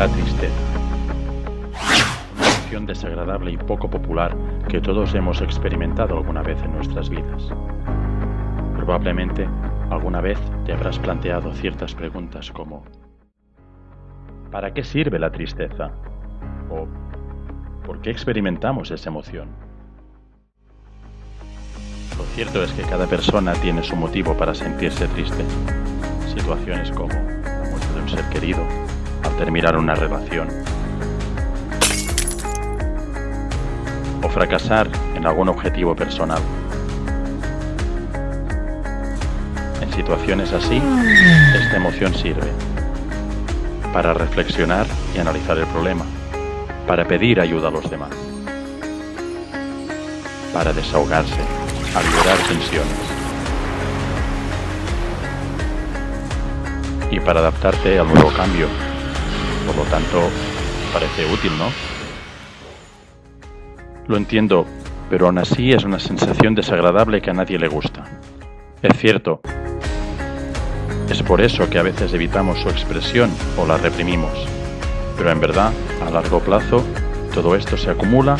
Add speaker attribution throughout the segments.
Speaker 1: La tristeza. Una emoción desagradable y poco popular que todos hemos experimentado alguna vez en nuestras vidas. Probablemente alguna vez te habrás planteado ciertas preguntas como ¿para qué sirve la tristeza? ¿O por qué experimentamos esa emoción? Lo cierto es que cada persona tiene su motivo para sentirse triste. Situaciones como la muerte de un ser querido, al terminar una relación, o fracasar en algún objetivo personal. En situaciones así, esta emoción sirve para reflexionar y analizar el problema, para pedir ayuda a los demás, para desahogarse, a liberar tensiones y para adaptarte al nuevo cambio. Por lo tanto, parece útil, ¿no? Lo entiendo, pero aún así es una sensación desagradable que a nadie le gusta. Es cierto. Es por eso que a veces evitamos su expresión o la reprimimos. Pero en verdad, a largo plazo, todo esto se acumula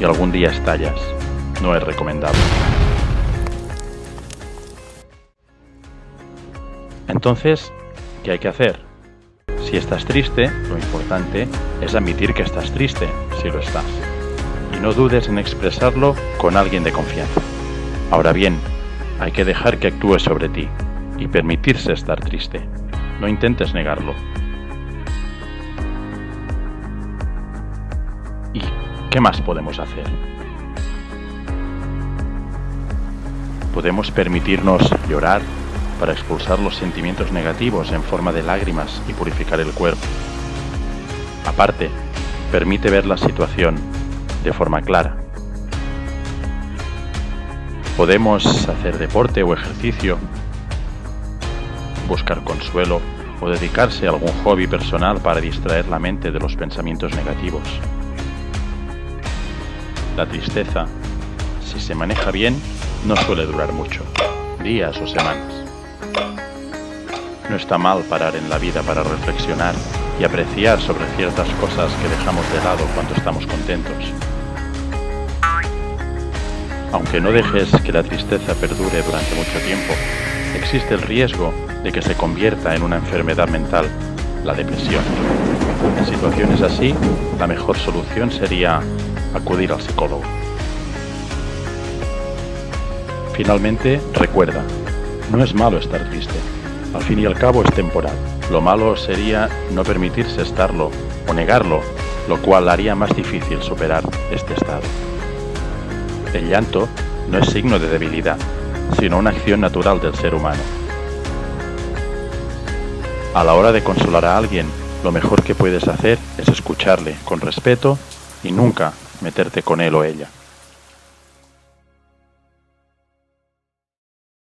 Speaker 1: y algún día estallas. No es recomendable. Entonces, ¿qué hay que hacer? Si estás triste, lo importante es admitir que estás triste, si lo estás. Y no dudes en expresarlo con alguien de confianza. Ahora bien, hay que dejar que actúe sobre ti y permitirse estar triste. No intentes negarlo. ¿Y qué más podemos hacer? Podemos permitirnos llorar para expulsar los sentimientos negativos en forma de lágrimas y purificar el cuerpo. Aparte, permite ver la situación de forma clara. Podemos hacer deporte o ejercicio, buscar consuelo o dedicarse a algún hobby personal para distraer la mente de los pensamientos negativos. La tristeza, si se maneja bien, no suele durar mucho, días o semanas. No está mal parar en la vida para reflexionar y apreciar sobre ciertas cosas que dejamos de lado cuando estamos contentos. Aunque no dejes que la tristeza perdure durante mucho tiempo, existe el riesgo de que se convierta en una enfermedad mental, la depresión. En situaciones así, la mejor solución sería acudir al psicólogo. Finalmente, recuerda, no es malo estar triste. Al fin y al cabo es temporal. Lo malo sería no permitirse estarlo o negarlo, lo cual haría más difícil superar este estado. El llanto no es signo de debilidad, sino una acción natural del ser humano. A la hora de consolar a alguien, lo mejor que puedes hacer es escucharle con respeto y nunca meterte con él o ella.